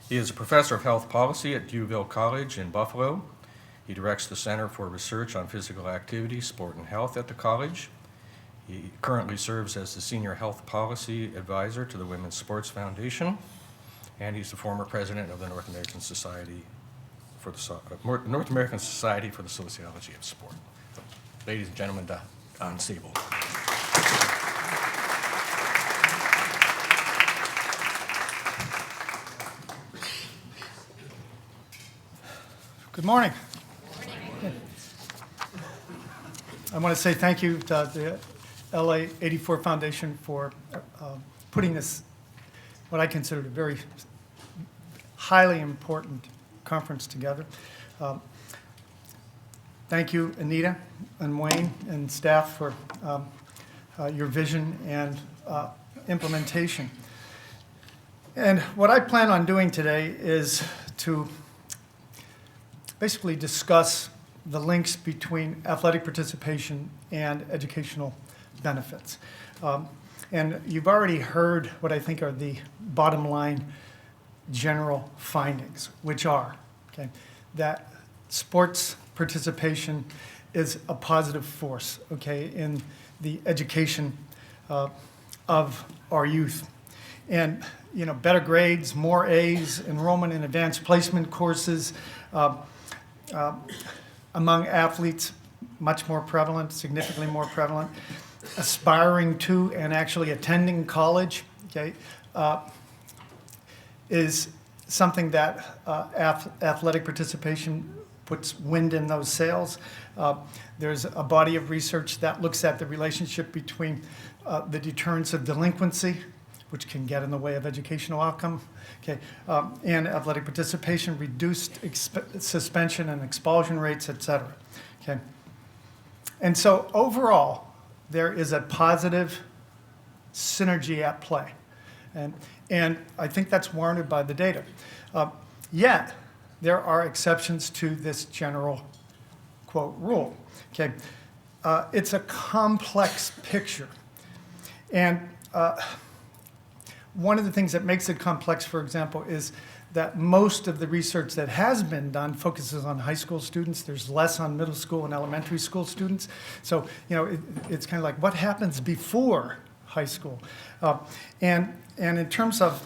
He is a professor of health policy at Duville College in Buffalo. He directs the Center for Research on Physical Activity, Sport, and Health at the college. He currently serves as the Senior Health Policy Advisor to the Women's Sports Foundation, and he's the former president of the North American Society for the Sociology of Sport. So, ladies and gentlemen, Don Sabo. Good morning. I want to say thank you to the LA84 Foundation for putting this, what I consider a very highly important conference together. Thank you, Anita and Wayne and staff for your vision and implementation. And what I plan on doing today is to basically discuss the links between athletic participation and educational benefits. And you've already heard what I think are the bottom line general findings, which are, okay, that sports participation is a positive force, okay, in the education of our youth. And, you know, better grades, more A's, enrollment in advanced placement courses, among athletes, much more prevalent, significantly more prevalent. Aspiring to and actually attending college, okay, is something that athletic participation puts wind in those sails. There's a body of research that looks at the relationship between the deterrence of delinquency, which can get in the way of educational outcome, okay, and athletic participation, reduced suspension and expulsion rates, et cetera, okay. And so overall, there is a positive synergy at play. And I think that's warranted by the data. Yet, there are exceptions to this general, quote, rule, okay. It's a complex picture. And one of the things that makes it complex, for example, is that most of the research that has been done focuses on high school students. There's less on middle school and elementary school students. So, you know, it's kind of like what happens before high school. And in terms of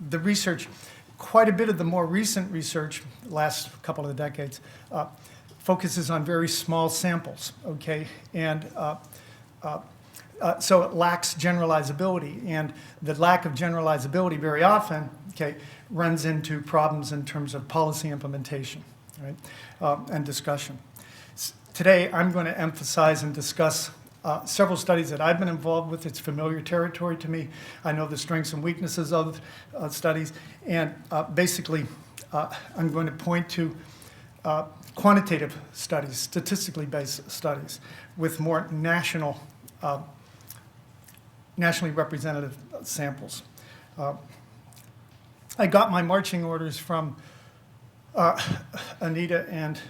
the research, quite a bit of the more recent research, last couple of decades, focuses on very small samples, okay? And so it lacks generalizability, and the lack of generalizability very often, okay, runs into problems in terms of policy implementation, right, and discussion. Today, I'm going to emphasize and discuss several studies that I've been involved with. It's familiar territory to me. I know the strengths and weaknesses of studies, and basically, I'm going to point to quantitative studies, statistically based studies, with more nationally representative samples. I got my marching orders from Anita and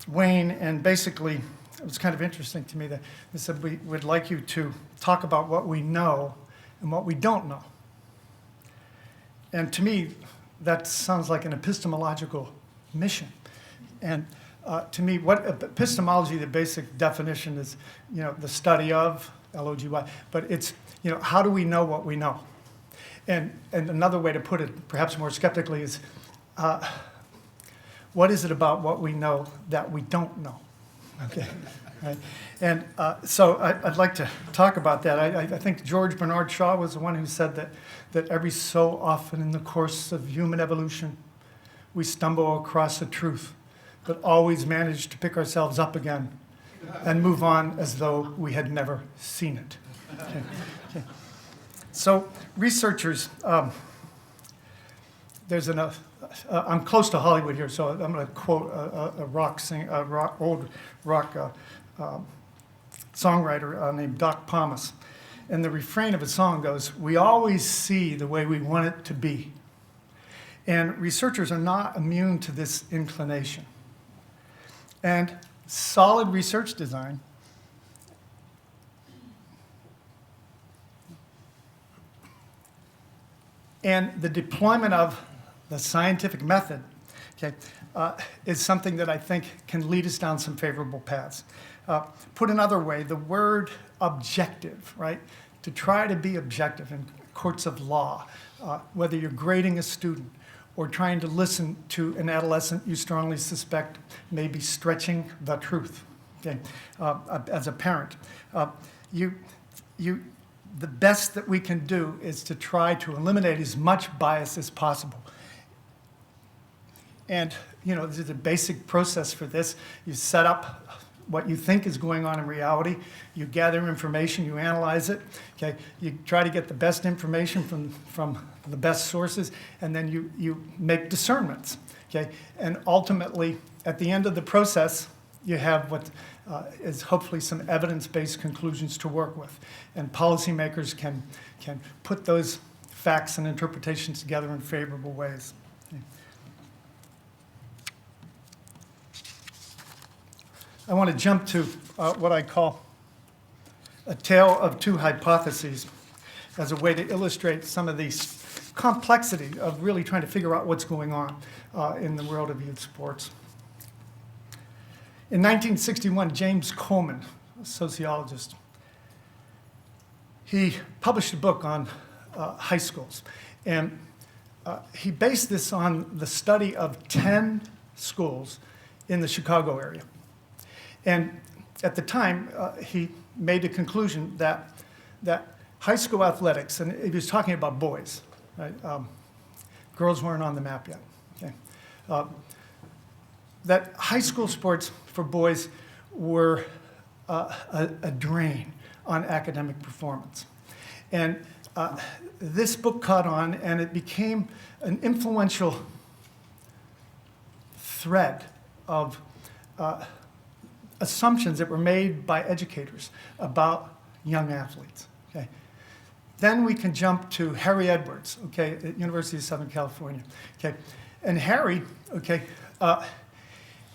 Wayne, and basically it was kind of interesting to me that they said, we would like you to talk about what we know and what we don't know. And to me, that sounds like an epistemological mission. And to me, what epistemology, the basic definition is, you know, the study of, L-O-G-Y, but it's, you know, how do we know what we know? And another way to put it, perhaps more skeptically, is what is it about what we know that we don't know? Okay, right? And so I'd like to talk about that. I think George Bernard Shaw was the one who said that every so often in the course of human evolution, we stumble across a truth, but always manage to pick ourselves up again and move on as though we had never seen it. Okay. Okay. So researchers, there's enough. I'm close to Hollywood here, so I'm going to quote a old rock songwriter named Doc Pomus. And the refrain of a song goes, "We always see the way we want it to be." And researchers are not immune to this inclination. And solid research design And the deployment of the scientific method, okay, is something that I think can lead us down some favorable paths. Put another way, the word objective, right? To try to be objective in courts of law, whether you're grading a student or trying to listen to an adolescent you strongly suspect may be stretching the truth, okay? As a parent, the best that we can do is to try to eliminate as much bias as possible. And, this is a basic process for this. You set up what you think is going on in reality. You gather information, you analyze it, okay? You try to get the best information from the best sources, and then you make discernments, okay? And ultimately, at the end of the process, you have what is hopefully some evidence-based conclusions to work with. And policymakers can put those facts and interpretations together in favorable ways. Okay. I want to jump to what I call a tale of two hypotheses as a way to illustrate some of these complexity of really trying to figure out what's going on in the world of youth sports. In 1961, James Coleman, a sociologist, he published a book on high schools. And he based this on the study of 10 schools in the Chicago area. And at the time, he made a conclusion that high school athletics, and he was talking about boys, right? Girls weren't on the map yet. Okay? That high school sports for boys were a drain on academic performance. And this book caught on, and it became an influential thread of assumptions that were made by educators about young athletes. Okay? Then we can jump to Harry Edwards, okay, at University of Southern California. Okay? And Harry, okay,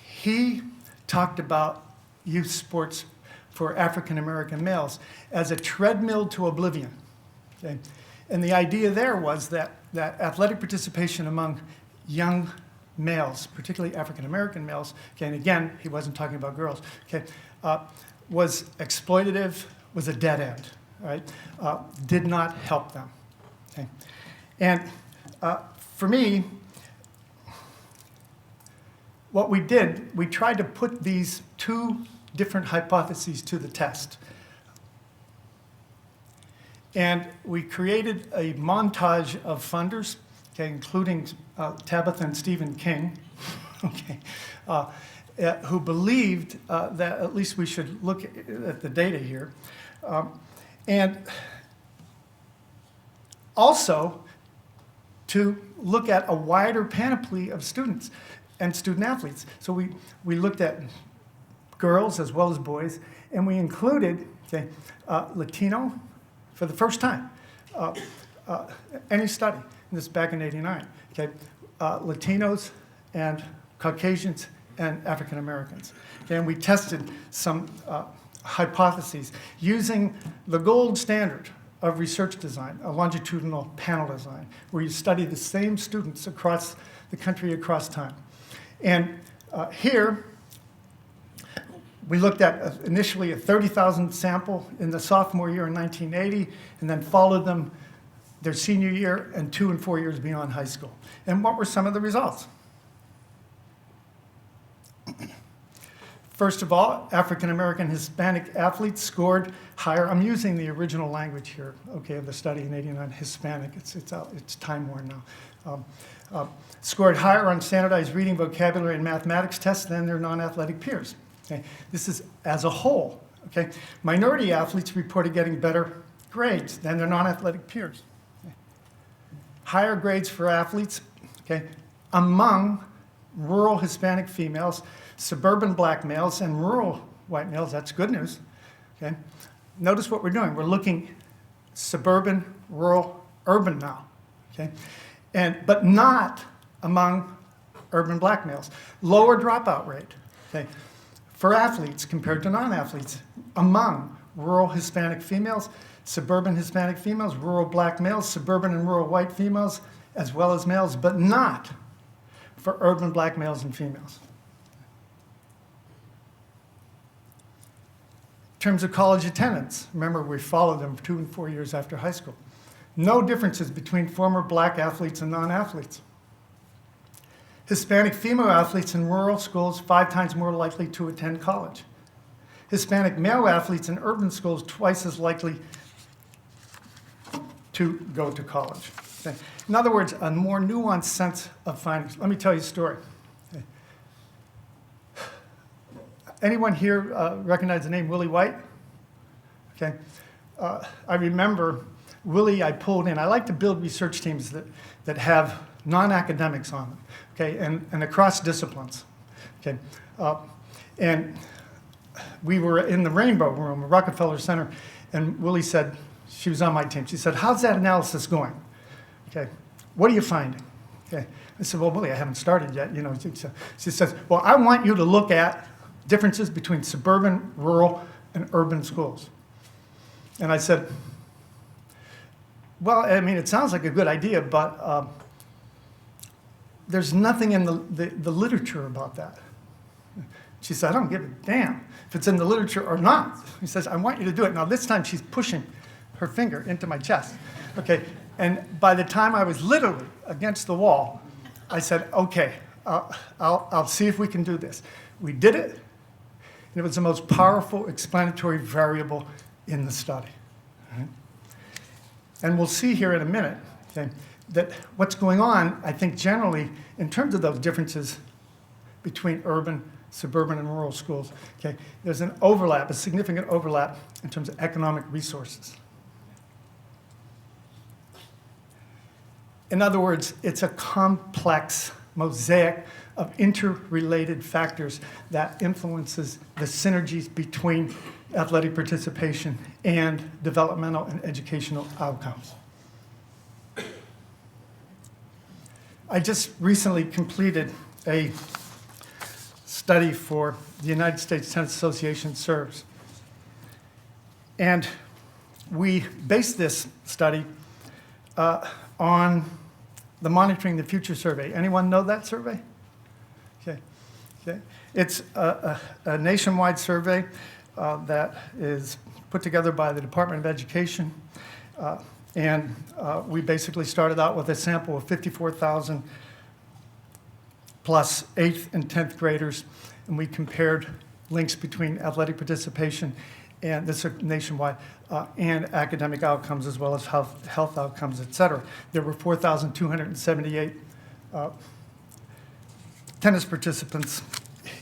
he talked about youth sports for African American males as a treadmill to oblivion. Okay? And the idea there was that athletic participation among young males, particularly African American males, okay, and again, he wasn't talking about girls, okay, was exploitative, was a dead end, right? Did not help them. Okay? And for me, what we did, we tried to put these two different hypotheses to the test. And we created a montage of funders, okay, including Tabitha and Stephen King, okay, who believed that at least we should look at the data here. And also to look at a wider panoply of students and student athletes. So we looked at girls as well as boys, and we included, okay, Latino for the first time. Any study, and this is back in '89, okay, Latinos and Caucasians and African Americans. Okay, and we tested some hypotheses using the gold standard of research design, a longitudinal panel design, where you study the same students across the country, across time. And here, we looked at initially a 30,000 sample in the sophomore year in 1980, and then followed them their senior year and 2 and 4 years beyond high school. And what were some of the results? First of all, African American Hispanic athletes scored higher. I'm using the original language here, okay, of the study in '89, Hispanic. It's time worn now. Scored higher on standardized reading, vocabulary, and mathematics tests than their non-athletic peers. Okay? This is as a whole. Okay? Minority athletes reported getting better grades than their non-athletic peers. Okay? Higher grades for athletes, okay, among rural Hispanic females, suburban black males, and rural white males. That's good news. Okay? Notice what we're doing. We're looking suburban, rural, urban now. Okay? But not among urban black males. Lower dropout rate, okay, for athletes compared to non-athletes among rural Hispanic females, suburban Hispanic females, rural black males, suburban and rural white females, as well as males, but not for urban black males and females. In terms of college attendance, remember we followed them 2 and 4 years after high school. No differences between former black athletes and non-athletes. Hispanic female athletes in rural schools 5 times more likely to attend college. Hispanic male athletes in urban schools twice as likely to go to college. Okay. In other words, a more nuanced sense of findings. Let me tell you a story. Okay. Anyone here recognize the name Willie White? Okay. I remember Willie, I pulled in. I like to build research teams that have non-academics on them, okay, and across disciplines. Okay. And we were in the Rainbow Room at Rockefeller Center, and Willie said, she was on my team. She said, how's that analysis going? Okay, what are you finding? Okay, I said, well, Willie, I haven't started yet. You know, she says, well, I want you to look at differences between suburban, rural, and urban schools. And I said, well, I mean, it sounds like a good idea, but there's nothing in the literature about that. She said, I don't give a damn if it's in the literature or not. He says, I want you to do it. Now, this time she's pushing her finger into my chest. Okay, and by the time I was literally against the wall, I said, okay, I'll see if we can do this. We did it, and it was the most powerful explanatory variable in the study. Right? And we'll see here in a minute, okay, that what's going on, I think generally, in terms of those differences between urban, suburban, and rural schools, okay, there's an overlap, a significant overlap in terms of economic resources. In other words, it's a complex mosaic of interrelated factors that influences the synergies between athletic participation and developmental and educational outcomes. I just recently completed a study for the United States Tennis Association SERVS. And we based this study on the Monitoring the Future survey. Anyone know that survey? Okay. Okay. It's a nationwide survey that is put together by the Department of Education. And we basically started out with a sample of 54,000 plus 8th and 10th graders, and we compared links between athletic participation and this is nationwide, and academic outcomes as well as health outcomes, et cetera. There were 4,278 tennis participants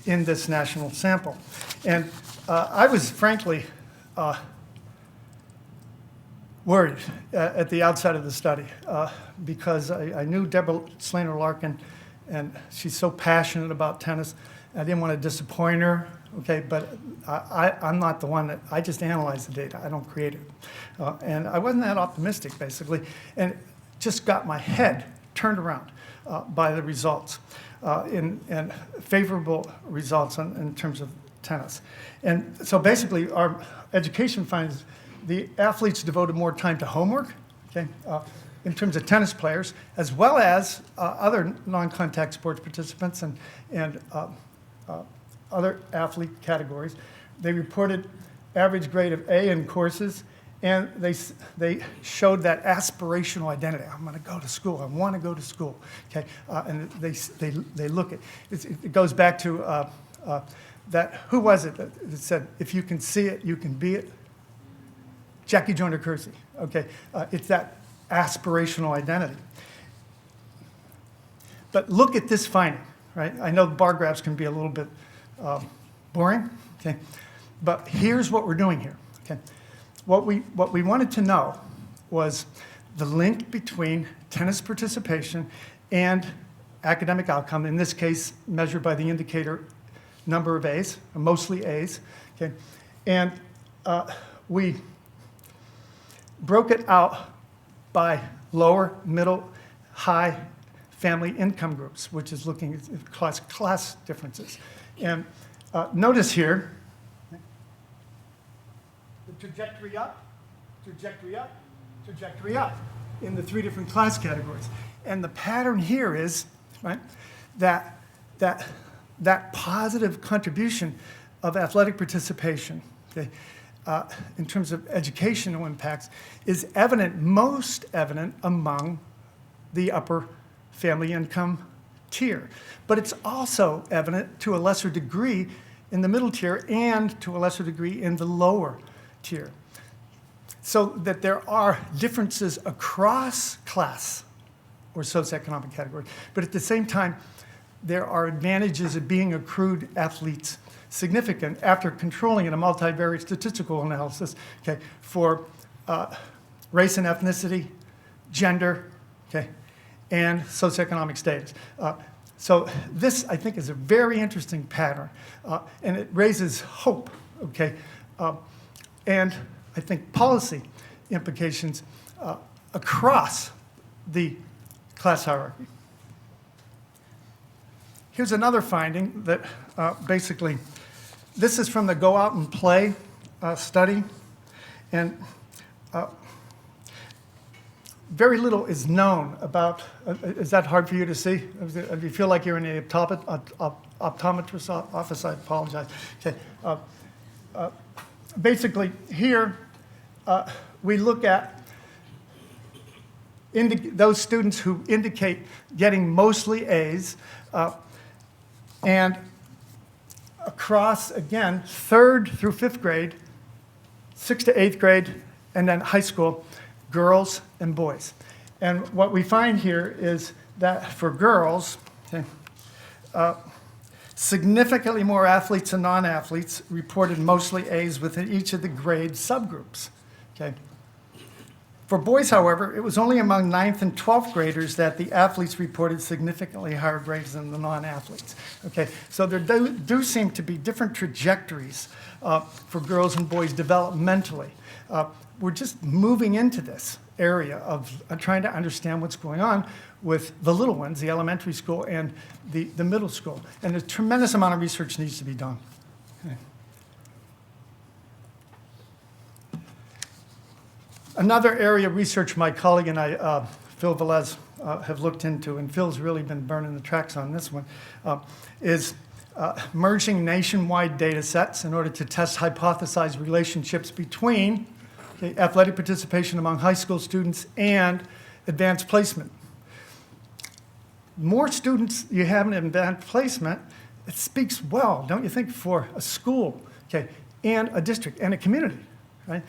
in this national sample. And I was frankly worried at the outset of the study because I knew Deborah Slaner-Larkin, and she's so passionate about tennis. I didn't want to disappoint her, okay, but I'm not the one that, I just analyze the data, I don't create it. And I wasn't that optimistic, basically, and just got my head turned around by the results, and favorable results in terms of tennis. And so basically, our education finds the athletes devoted more time to homework, okay, in terms of tennis players, as well as other non-contact sports participants and other athlete categories. They reported average grade of A in courses, and they showed that aspirational identity. I'm going to go to school. I want to go to school. Okay, and they look at it goes back to that. Who was it that said, "If you can see it, you can be it"? Jackie Joyner-Kersee. Okay, it's that aspirational identity. But look at this finding, right? I know bar graphs can be a little bit boring, okay? But here's what we're doing here, okay? What we wanted to know was the link between tennis participation and academic outcome, in this case, measured by the indicator number of A's, mostly A's, okay? And we broke it out by lower, middle, high family income groups, which is looking at class differences. And notice here, the trajectory up trajectory up, trajectory up in the three different class categories. And the pattern here is, right, that positive contribution of athletic participation, okay, in terms of educational impacts, is evident, most evident among the upper family income tier. But it's also evident to a lesser degree in the middle tier and to a lesser degree in the lower tier. So that there are differences across class or socioeconomic category, but at the same time, there are advantages of being accrued athletes significant after controlling in a multivariate statistical analysis, okay, for race and ethnicity, gender, okay, and socioeconomic status. So this, I think, is a very interesting pattern, and it raises hope, okay, and I think policy implications across the class hierarchy. Here's another finding that basically, this is from the Go Out and Play study, and very little is known about, is that hard for you to see? If you feel like you're in the optometrist's office, I apologize. Okay. Basically, here, we look at those students who indicate getting mostly A's, and across, again, 3rd through 5th grade, 6th to 8th grade, and then high school, girls and boys. And what we find here is that for girls, okay, significantly more athletes and non-athletes reported mostly A's within each of the grade subgroups. Okay. For boys, however, it was only among 9th and 12th graders that the athletes reported significantly higher grades than the non-athletes. Okay, so there do seem to be different trajectories for girls and boys developmentally. We're just moving into this area of trying to understand what's going on with the little ones, the elementary school and the middle school. And a tremendous amount of research needs to be done. Okay. Another area of research my colleague and I, Phil Velez, have looked into, and Phil's really been burning the tracks on this one, is merging nationwide data sets in order to test hypothesized relationships between athletic participation among high school students and advanced placement. More students you have in advanced placement, it speaks well, don't you think, for a school, okay, and a district and a community, right?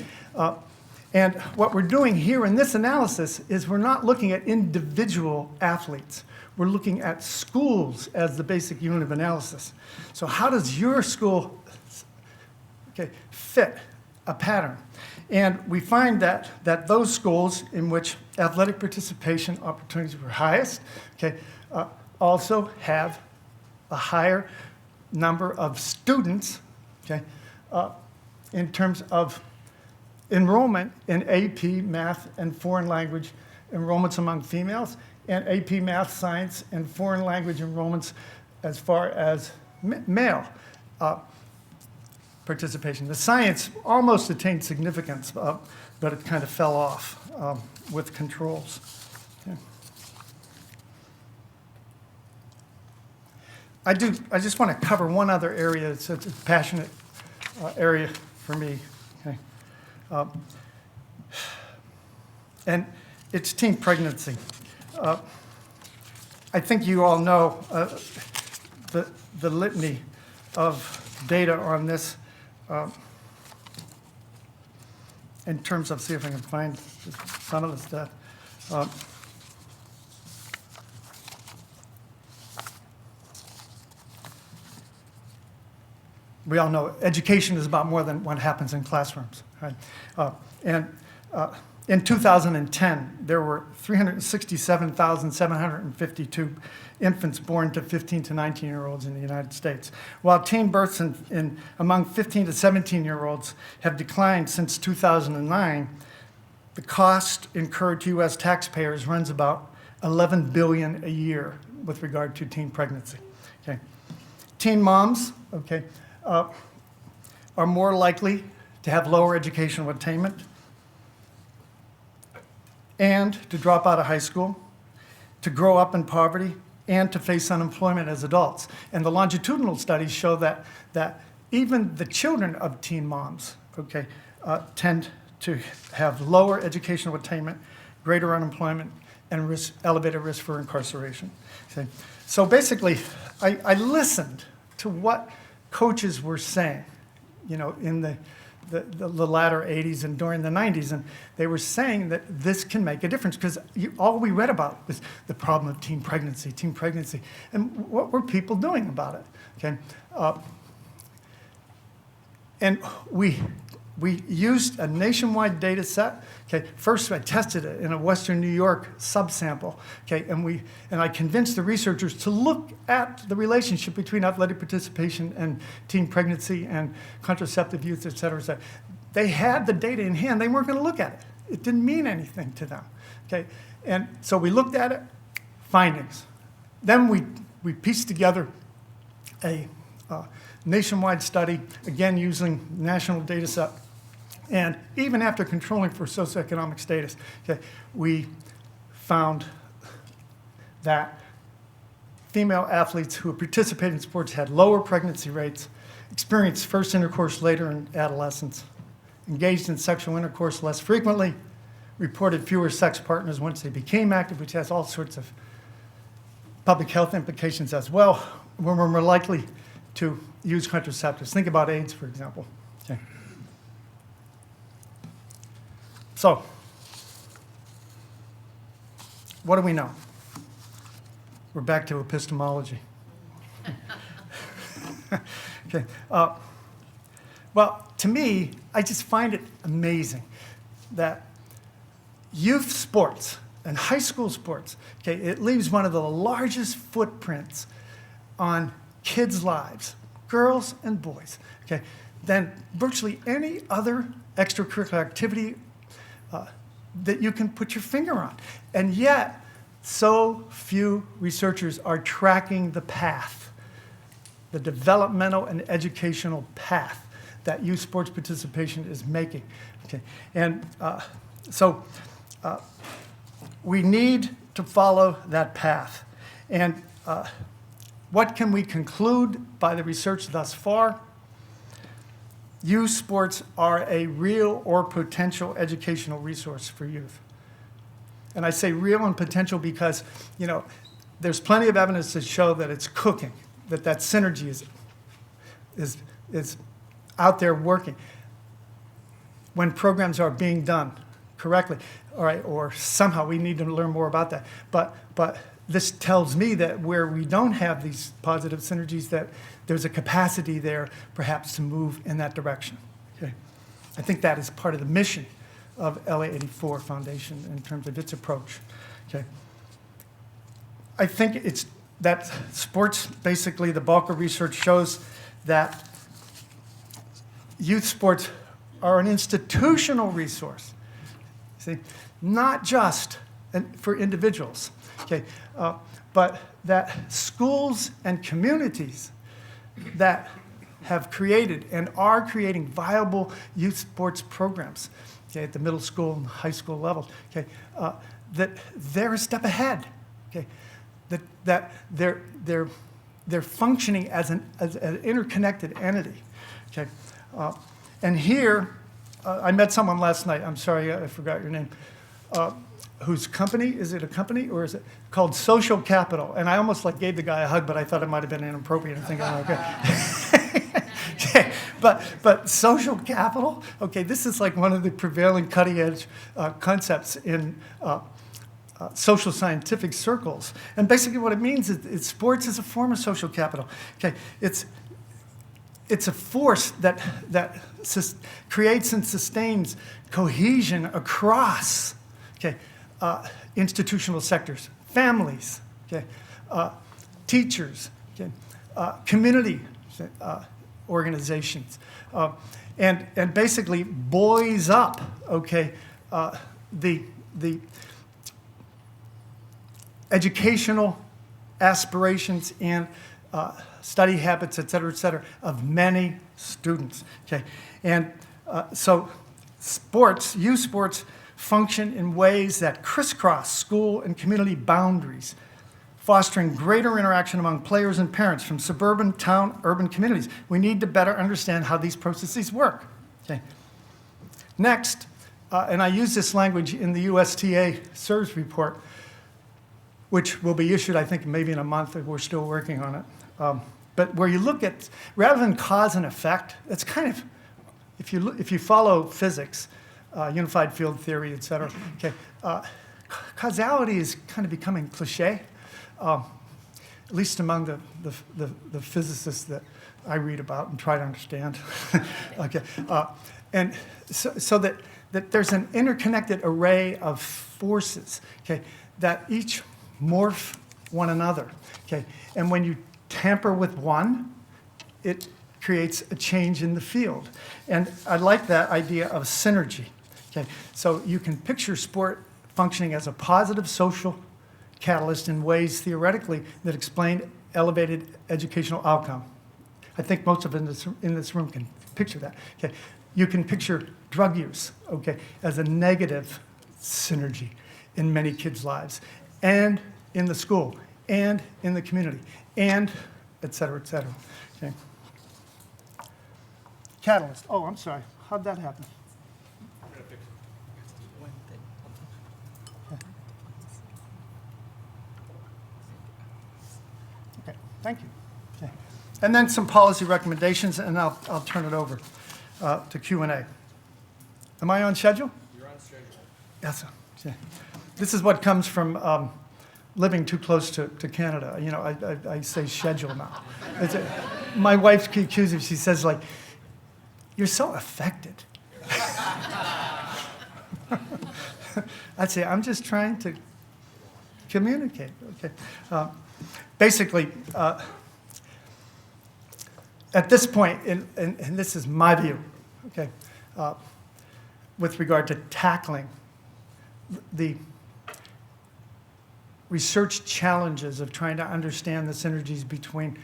And what we're doing here in this analysis is we're not looking at individual athletes. We're looking at schools as the basic unit of analysis. So how does your school, okay, fit a pattern? And we find that those schools in which athletic participation opportunities were highest, okay, also have a higher number of students, okay, in terms of enrollment in AP, math, and foreign language enrollments among females, and AP, math, science, and foreign language enrollments as far as male participation. The science almost attained significance, but it kind of fell off with controls. Okay. I just want to cover one other area. It's a passionate area for me. Okay. And it's teen pregnancy. I think you all know the litany of data on this in terms of, see if I can find some of the stuff. We all know education is about more than what happens in classrooms, right? In 2010, there were 367,752 infants born to 15 to 19-year-olds in the United States, while teen births among 15 to 17-year-olds have declined since 2009. The cost incurred to U.S. taxpayers runs about $11 billion a year with regard to teen pregnancy. Okay. Teen moms, okay, are more likely to have lower educational attainment, and to drop out of high school, to grow up in poverty, and to face unemployment as adults. And the longitudinal studies show that even the children of teen moms, okay, tend to have lower educational attainment, greater unemployment, and elevated risk for incarceration. Okay. So basically, I listened to what coaches were saying, you know, in the latter 80s and during the 90s, and they were saying that this can make a difference because all we read about was the problem of teen pregnancy, and what were people doing about it, okay? And we used a nationwide data set. Okay, first I tested it in a Western New York subsample. Okay, and I convinced the researchers to look at the relationship between athletic participation and teen pregnancy and contraceptive use, et cetera, et cetera. They had the data in hand. They weren't going to look at it. It didn't mean anything to them. Okay, and so we looked at it, findings. Then we pieced together a nationwide study, again using national data set. And even after controlling for socioeconomic status, okay, we found that female athletes who participated in sports had lower pregnancy rates, experienced first intercourse later in adolescence, engaged in sexual intercourse less frequently, reported fewer sex partners once they became active, which has all sorts of public health implications as well, were more likely to use contraceptives. Think about AIDS, for example. Okay. So, what do we know? We're back to epistemology. Okay. Well, to me, I just find it amazing that youth sports and high school sports, okay, it leaves one of the largest footprints on kids' lives, girls and boys, okay, than virtually any other extracurricular activity that you can put your finger on. And yet, so few researchers are tracking the path, the developmental and educational path that youth sports participation is making. Okay, and so we need to follow that path. And what can we conclude by the research thus far? Youth sports are a real or potential educational resource for youth. And I say real and potential because, you know, there's plenty of evidence to show that it's cooking, that synergy is out there working when programs are being done correctly. All right, or somehow we need to learn more about that. But this tells me that where we don't have these positive synergies, that there's a capacity there perhaps to move in that direction. Okay? I think that is part of the mission of LA84 Foundation in terms of its approach. Okay? I think it's that sports, basically the bulk of research shows that youth sports are an institutional resource. See, not just for individuals, okay, but that schools and communities that have created and are creating viable youth sports programs, okay, at the middle school and high school levels, okay, that they're a step ahead, okay, that they're functioning as an interconnected entity, okay, and here. I met someone last night, I'm sorry, I forgot your name, whose company, is it a company or is it called Social Capital? And I almost like gave the guy a hug, but I thought it might have been inappropriate. I'm thinking, okay. Okay. But Social Capital, okay, this is like one of the prevailing cutting edge concepts in social scientific circles. And basically what it means is sports is a form of social capital. Okay, it's a force that creates and sustains cohesion across, okay, institutional sectors, families, okay, teachers, okay, community organizations, and basically buoys up, okay, the educational aspirations and study habits, et cetera, of many students, okay? And so sports, youth sports function in ways that crisscross school and community boundaries, fostering greater interaction among players and parents from suburban, town, urban communities. We need to better understand how these processes work. Okay. Next, and I use this language in the USTA SERVS report, which will be issued, I think, maybe in a month. We're still working on it. But where you look at, rather than cause and effect, it's kind of, if you follow physics, unified field theory, et cetera, okay, causality is kind of becoming cliche, at least among the physicists that I read about and try to understand. Okay, and so that there's an interconnected array of forces, okay, that each morph one another, okay, and when you tamper with one, it creates a change in the field. And I like that idea of synergy. Okay, so you can picture sport functioning as a positive social catalyst in ways theoretically that explain elevated educational outcome. I think most of us in this room can picture that. Okay, you can picture drug use, okay, as a negative synergy in many kids' lives, and in the school, and in the community, and et cetera, et cetera. Okay. Catalyst. Oh, I'm sorry. How'd that happen? Okay, thank you. Okay. And then some policy recommendations, and I'll turn it over to Q&A. Am I on schedule? You're on schedule. Yes, sir. Yeah. This is what comes from living too close to Canada. You know, I say schedule now. My wife accuses me, she says, like, you're so affected. I'd say, I'm just trying to communicate. Okay. Basically, at this point, and this is my view, okay, with regard to tackling the research challenges of trying to understand the synergies between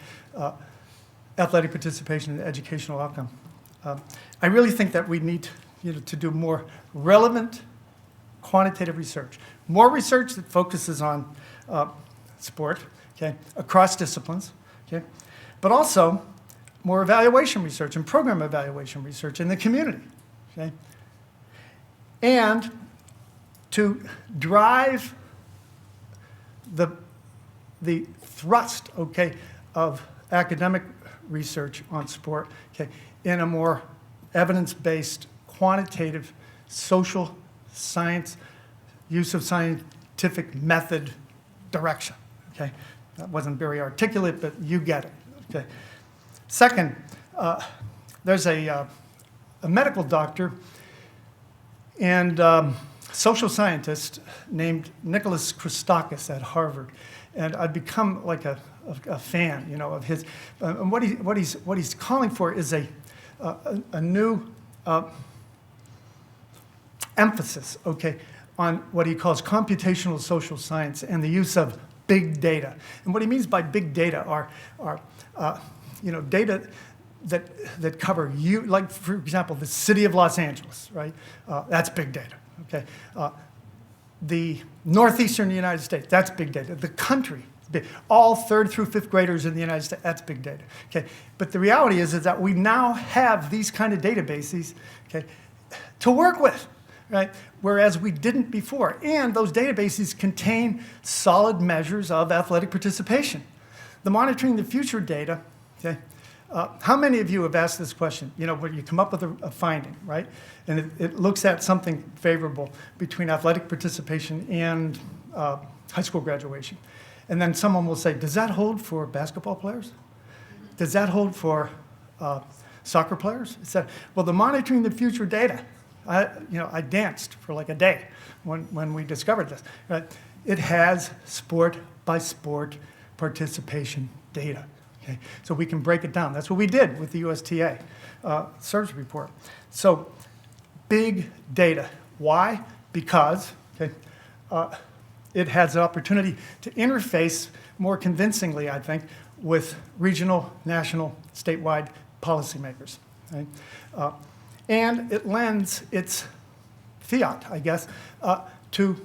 athletic participation and educational outcome. I really think that we need to do more relevant quantitative research. More research that focuses on sport, okay, across disciplines, okay, but also more evaluation research and program evaluation research in the community, okay, and to drive the thrust, okay, of academic research on sport, okay, in a more evidence-based, quantitative, social science, use of scientific method direction, okay? That wasn't very articulate, but you get it, okay? Second, there's a medical doctor and social scientist named Nicholas Christakis at Harvard, and I've become like a fan, you know, of his. And what he's calling for is a new emphasis, okay, on what he calls computational social science and the use of big data. And what he means by big data are data that cover you, like for example, the city of Los Angeles, right? That's big data. Okay, the northeastern United States, that's big data. The country, all 3rd through 5th graders in the United States, that's big data. Okay, but the reality is that we now have these kind of databases, okay, to work with, right? Whereas we didn't before. And those databases contain solid measures of athletic participation. The Monitoring the Future data, okay, how many of you have asked this question? You know, where you come up with a finding, right? And it looks at something favorable between athletic participation and high school graduation. And then someone will say, does that hold for basketball players? Does that hold for soccer players? It said, well, the Monitoring the Future data, I danced for like a day when we discovered this, right? It has sport by sport participation data. Okay, so we can break it down. That's what we did with the USTA SERVS report. So big data. Why? Because okay, it has an opportunity to interface more convincingly, I think, with regional, national, statewide policymakers. Right? And it lends its fiat, I guess, to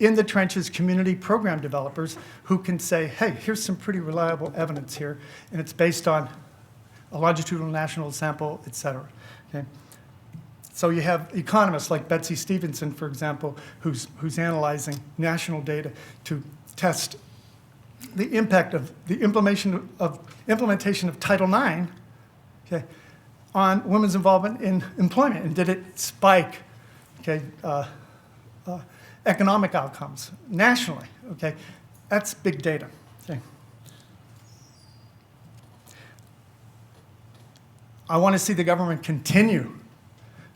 in the trenches community program developers who can say, hey, here's some pretty reliable evidence here, and it's based on a longitudinal national sample, et cetera. Okay? So you have economists like Betsy Stevenson, for example, who's analyzing national data to test the impact of the implementation of Title IX, okay, on women's involvement in employment, and did it spike, okay, economic outcomes nationally, okay? That's big data, okay? I want to see the government continue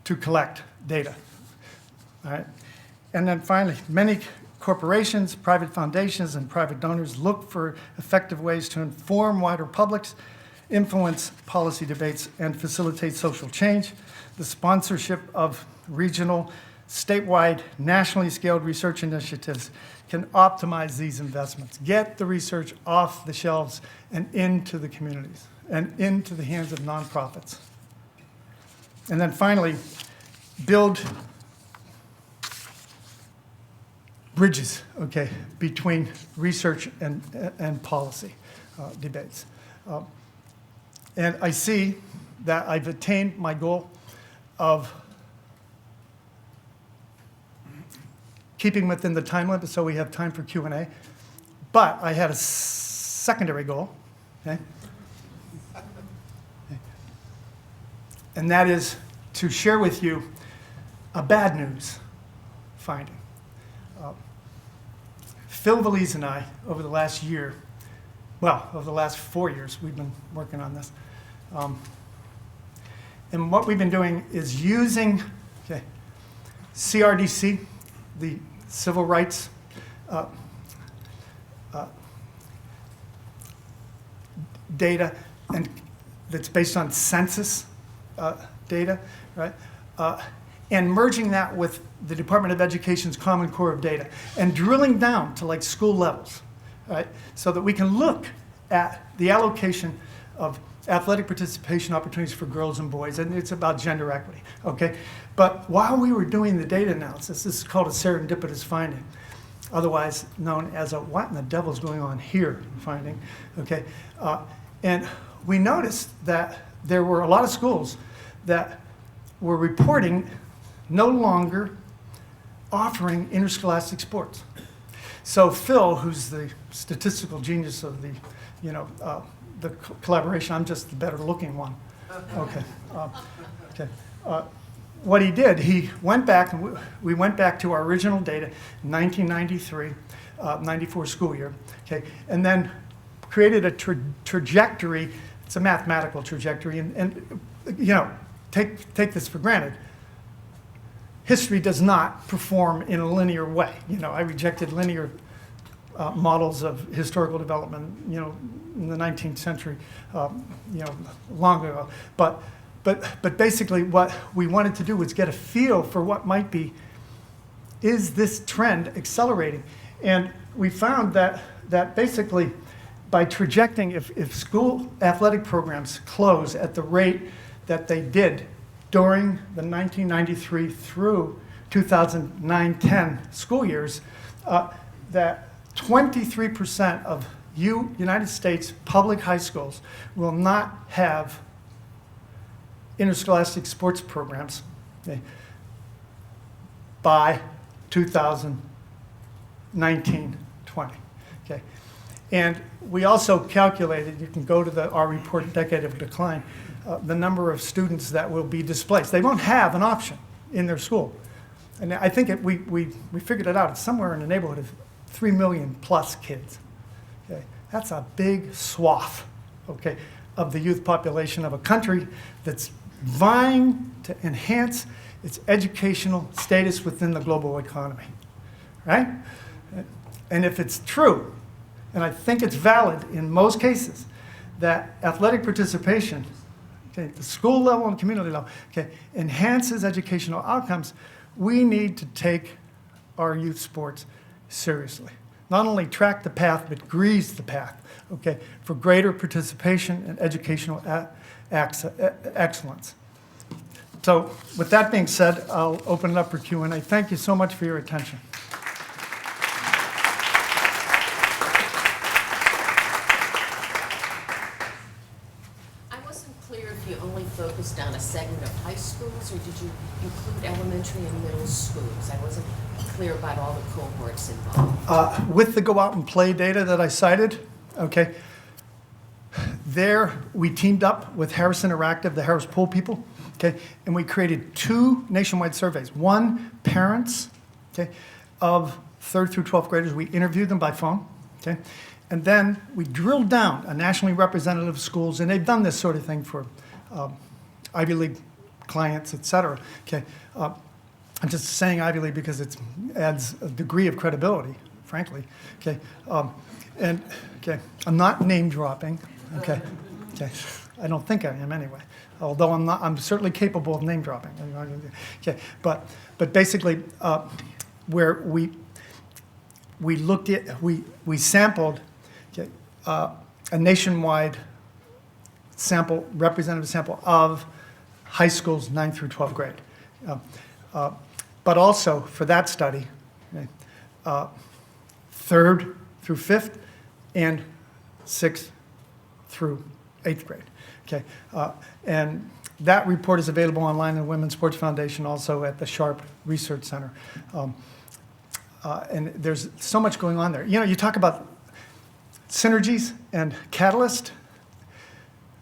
to collect data, all right? And then finally, many corporations, private foundations, and private donors look for effective ways to inform wider publics, influence policy debates, and facilitate social change. The sponsorship of regional, statewide, nationally scaled research initiatives can optimize these investments, get the research off the shelves and into the communities and into the hands of nonprofits. And then finally, build bridges, okay, between research and policy debates. And I see that I've attained my goal of keeping within the time limit so we have time for Q&A. But I had a secondary goal, okay? And that is to share with you a bad news finding. Phil Valise and I, over the last year, well, over the last 4 years, we've been working on this. And what we've been doing is using CRDC, the civil rights data, and that's based on census data, right? And merging that with the Department of Education's Common Core of data and drilling down to like school levels, right? So that we can look at the allocation of athletic participation opportunities for girls and boys, and it's about gender equity, okay? But while we were doing the data analysis, this is called a serendipitous finding, otherwise known as a what in the devil's going on here finding, okay? And we noticed that there were a lot of schools that were reporting no longer offering interscholastic sports. So Phil, who's the statistical genius of the, the collaboration, I'm just the better looking one. Okay. What he did, he went back, and we went back to our original data, 1993, 94 school year, okay, and then created a trajectory. It's a mathematical trajectory, and take this for granted. History does not perform in a linear way. I rejected linear models of historical development, in the 19th century, long ago. But basically what we wanted to do was get a feel for what might be, is this trend accelerating? And we found that basically by trajecting, if school athletic programs close at the rate that they did during the 1993 through 2009-10 school years, that 23% of United States public high schools will not have interscholastic sports programs, okay, by 2019-20. Okay. And we also calculated, you can go to our report, Decade of Decline, the number of students that will be displaced. They won't have an option in their school. And I think we figured it out. It's somewhere in the neighborhood of 3 million plus kids. Okay. That's a big swath, okay, of the youth population of a country that's vying to enhance its educational status within the global economy, right? And if it's true, and I think it's valid in most cases, that athletic participation, okay, at the school level and community level, okay, enhances educational outcomes, we need to take our youth sports seriously. Not only track the path, but grease the path, okay, for greater participation and educational excellence. So with that being said, I'll open it up for Q&A. Thank you so much for your attention. I wasn't clear if you only focused on a segment of high schools, or did you include elementary and middle schools? I wasn't clear about all the cohorts involved. With the go out and play data that I cited, okay, there we teamed up with Harris Interactive, the Harris Poll people, okay, and we created 2 nationwide surveys. One, parents, okay, of 3rd through 12th graders. We interviewed them by phone, okay, and then we drilled down a nationally representative schools, and they've done this sort of thing for Ivy League clients, et cetera, okay. I'm just saying Ivy League because it adds a degree of credibility, frankly, okay. And, okay, I'm not name dropping, okay, okay. I don't think I am anyway, although I'm certainly capable of name dropping. Okay, but basically, where we looked at, we sampled, okay, a nationwide sample, representative sample of high schools 9th through 12th grade. But also for that study, okay, 3rd through 5th and 6th through 8th grade. Okay, and that report is available online in the Women's Sports Foundation, also at the Sharp Research Center. And there's so much going on there. You know, you talk about synergies and catalyst.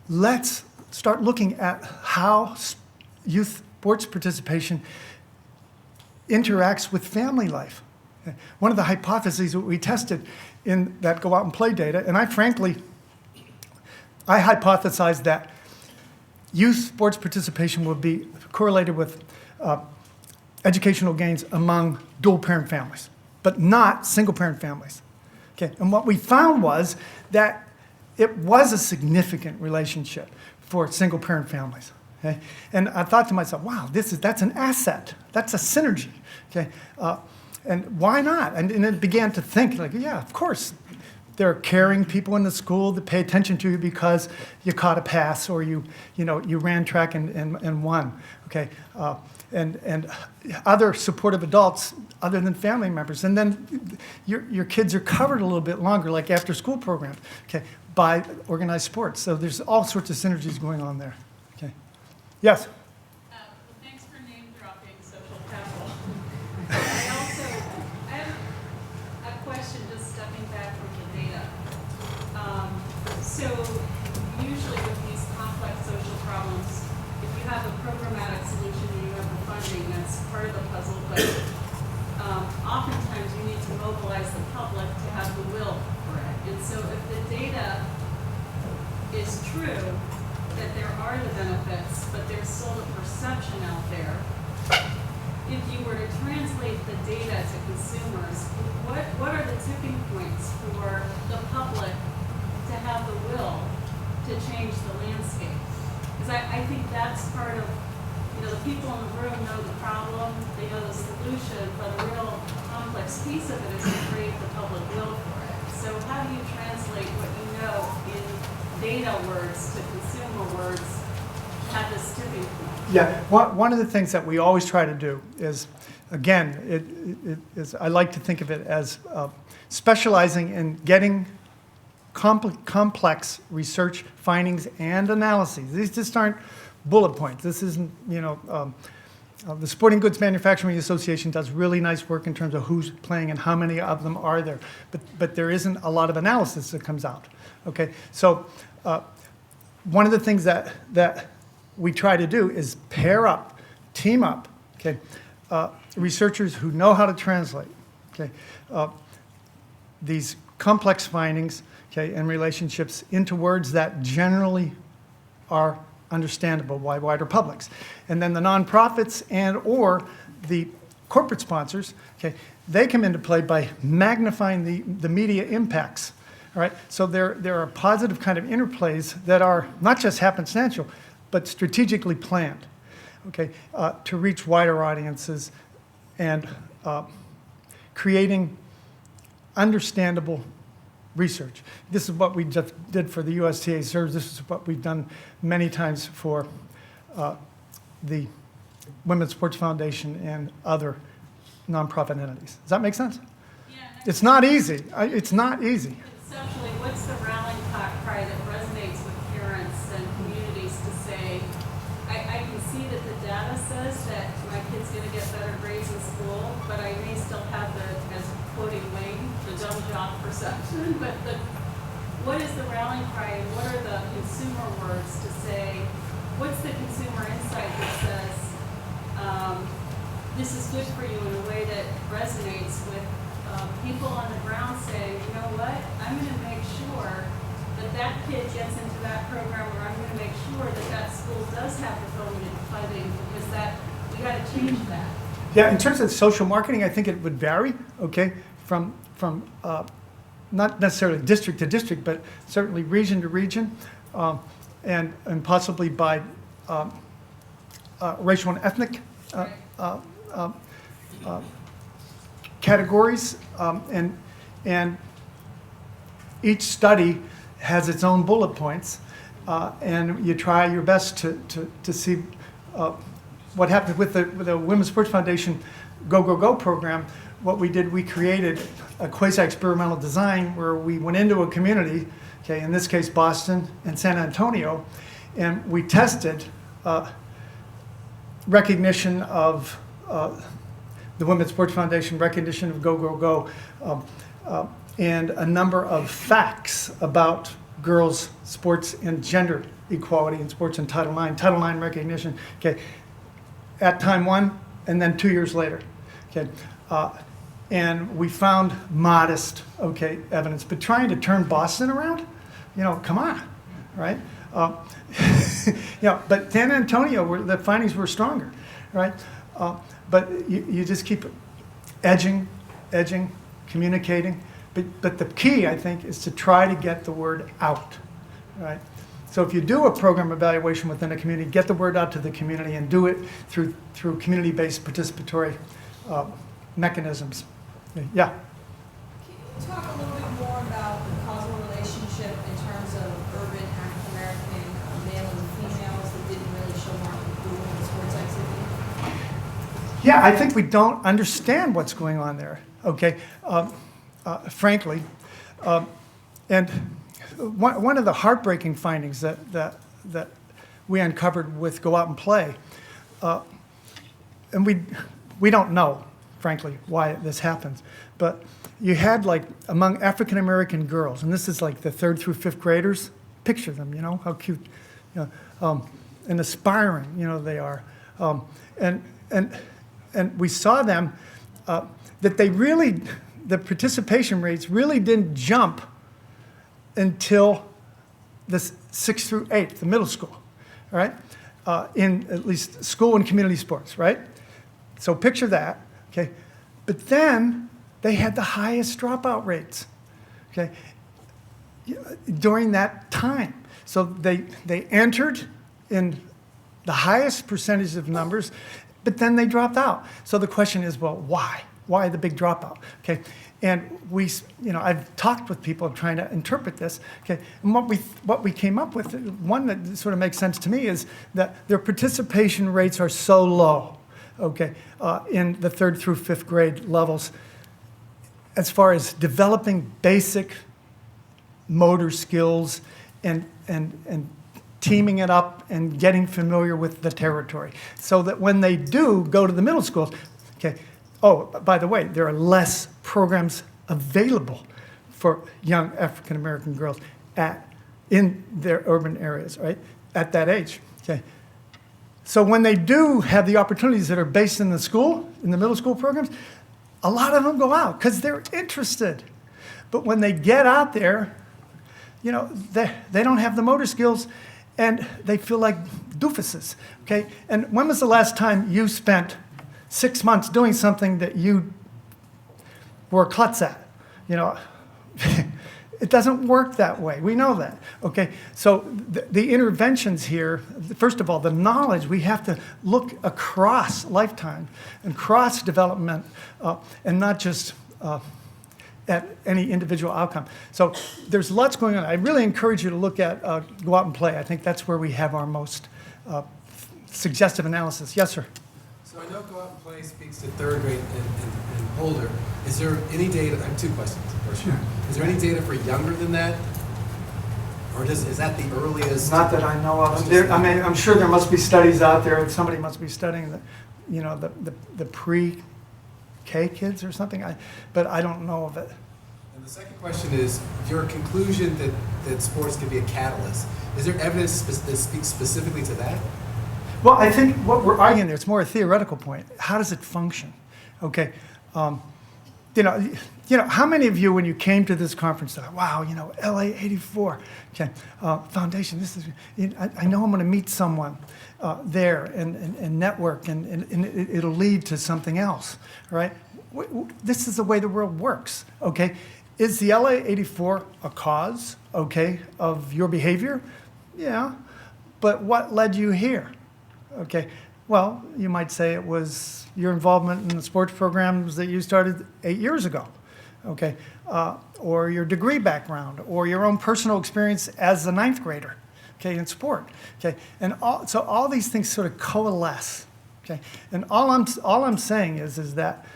Let's start looking at how youth sports participation interacts with family life. One of the hypotheses that we tested in that go out and play data, and I hypothesized that youth sports participation will be correlated with educational gains among dual parent families, but not single parent families. Okay, and what we found was that it was a significant relationship for single parent families. Okay? And I thought to myself, wow, that's an asset. That's a synergy. Okay? And why not? And then began to think, like, yeah, of course. There are caring people in the school that pay attention to you because you caught a pass or you ran track and won. Okay? And other supportive adults other than family members. And then your kids are covered a little bit longer, like after school programs, okay, by organized sports. So there's all sorts of synergies going on there. Okay. Yes? Well, thanks for name dropping social capital. I have a question just stepping back from the data. So usually with these complex social problems, if you have a programmatic solution and you have the funding, that's part of the puzzle, but oftentimes you need to mobilize the public to have the will for it. And so if the data is true, that there are the benefits, but there's still the perception out there. If you were to translate the data to consumers, what are the tipping points for the public to have the will to change the landscape? Because I think that's part of, the people in the room know the problem, they know the solution, but a real complex piece of it is to create the public will for it. So how do you translate what you know in data words to consumer words at this tipping point? Yeah, one of the things that we always try to do is, again, I like to think of it as specializing in getting complex research findings and analyses. These just aren't bullet points. This isn't, the Sporting Goods Manufacturing Association does really nice work in terms of who's playing and how many of them are there, but there isn't a lot of analysis that comes out. Okay, so one of the things that we try to do is pair up, team up, okay, researchers who know how to translate, okay, these complex findings, okay, and relationships into words that generally are understandable by wider publics. And then the nonprofits and or the corporate sponsors, okay, they come into play by magnifying the media impacts. All right, so there are positive kind of interplays that are not just happenstantial, but strategically planned, okay, to reach wider audiences and creating understandable research. This is what we just did for the USTA SERVs. This is what we've done many times for the Women's Sports Foundation and other nonprofit entities. Does that make sense? Yeah, and It's not easy. It's not easy. conceptually, what's the rallying cry that resonates with parents and communities to say, I can see that the data says that my kid's gonna get better grades in school, but I may still have the, as quoting Wayne, the dumb job perception, but what is the rallying cry and what are the consumer words to say, what's the consumer insight that says, this is good for you in a way that resonates with people on the ground saying, you know what, I'm going to make sure that that kid gets into that program, or I'm going to make sure that that school does have the funding because that we got to change that. Yeah, in terms of social marketing, I think it would vary, okay, from not necessarily district to district, but certainly region to region, and possibly by racial and ethnic categories, and each study has its own bullet points, and you try your best to see what happened with the Women's Sports Foundation Go Go Go program. What we did, we created a quasi-experimental design where we went into a community, okay, in this case Boston and San Antonio, and we tested recognition of the Women's Sports Foundation, recognition of Go Go Go, and a number of facts about girls' sports and gender equality in sports and Title IX recognition, okay, at time one and then 2 years later, okay. And we found modest, okay, evidence, but trying to turn Boston around, you know, come on, right? But San Antonio, the findings were stronger, right? But you just keep edging, communicating. But the key, I think, is to try to get the word out, right? So if you do a program evaluation within a community, get the word out to the community and do it through community-based participatory mechanisms. Yeah. Can you talk a little bit more about the causal relationship in terms of urban African-American male and females that didn't really show marked improvement in sports activity? Yeah, I think we don't understand what's going on there, okay, frankly. And one of the heartbreaking findings that we uncovered with Go Out and Play, and we don't know, frankly, why this happens, but you had, like, among African-American girls, and this is like the 3rd through 5th graders, picture them, you know, how cute, you know, and aspiring, you know, they are. And we saw them, that they really, the participation rates really didn't jump until the 6th through 8th, the middle school, all right? In at least school and community sports, right? So picture that, okay? But then they had the highest dropout rates, okay, during that time. So they entered in the highest percentage of numbers, but then they dropped out. So the question is, well, why? Why the big dropout? Okay, and I've talked with people trying to interpret this. Okay, and what we came up with, one that sort of makes sense to me, is that their participation rates are so low. Okay, in the 3rd through 5th grade levels, as far as developing basic motor skills and teaming it up and getting familiar with the territory, so that when they do go to the middle schools, okay, oh, by the way, there are less programs available for young African-American girls in their urban areas, right, at that age, okay? So when they do have the opportunities that are based in the school, in the middle school programs, a lot of them go out because they're interested. But when they get out there, you know, they don't have the motor skills, and they feel like doofuses, okay? And when was the last time you spent 6 months doing something that you were a klutz at? You know, it doesn't work that way. We know that, okay? So the interventions here, first of all, the knowledge, we have to look across lifetime and cross development, and not just at any individual outcome. So there's lots going on. I really encourage you to look at Go Out and Play. I think that's where we have our most suggestive analysis. Yes, sir? So I know Go Out and Play speaks to third grade and older. Is there any data, I have two questions. First, Sure. is there any data for younger than that? Or is that the earliest? Not that I know of. I mean, I'm sure there must be studies out there, and somebody must be studying the pre-K kids or something, but I don't know of it. And the second question is, your conclusion that sports can be a catalyst, is there evidence that speaks specifically to that? Well, I think what we're arguing there, it's more a theoretical point. How does it function? Okay. You know, how many of you, when you came to this conference, thought, wow, LA84 Foundation, this is, I know I'm going to meet someone there and network, and it'll lead to something else, right? This is the way the world works, okay? Is the LA84 a cause, okay, of your behavior? Yeah, but what led you here? Okay, well, you might say it was your involvement in the sports programs that you started 8 years ago, okay, or your degree background, or your own personal experience as a ninth grader, okay, in sport, okay, and so all these things sort of coalesce, okay, and all I'm saying is that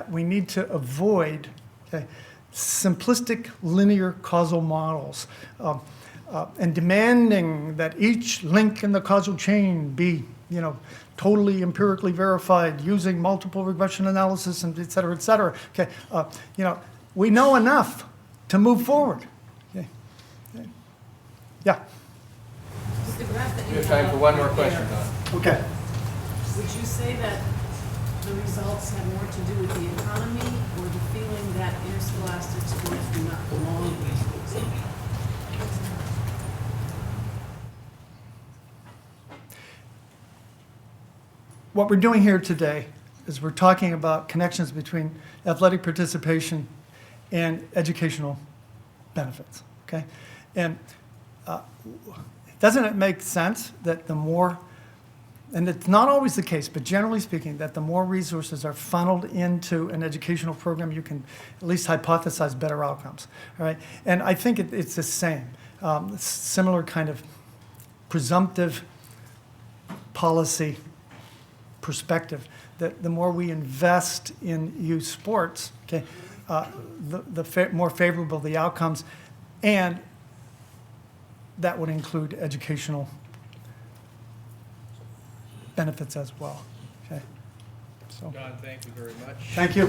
we need to avoid, okay, simplistic linear causal models. And demanding that each link in the causal chain be, totally empirically verified using multiple regression analysis and et cetera, okay, we know enough to move forward. Okay. Yeah. With the graph that We you have time have for one up more there, question, Don. Okay. Would you say that the results have more to do with the economy or the feeling that interscholastic schools do not belong in schools? What we're doing here today is we're talking about connections between athletic participation and educational benefits, okay? And doesn't it make sense that the more, and it's not always the case, but generally speaking, that the more resources are funneled into an educational program, you can at least hypothesize better outcomes, all right? And I think it's the same, similar kind of presumptive policy perspective, that the more we invest in youth sports, okay, the more favorable the outcomes, and that would include educational benefits as well. Okay, so Don, thank you very much. thank you.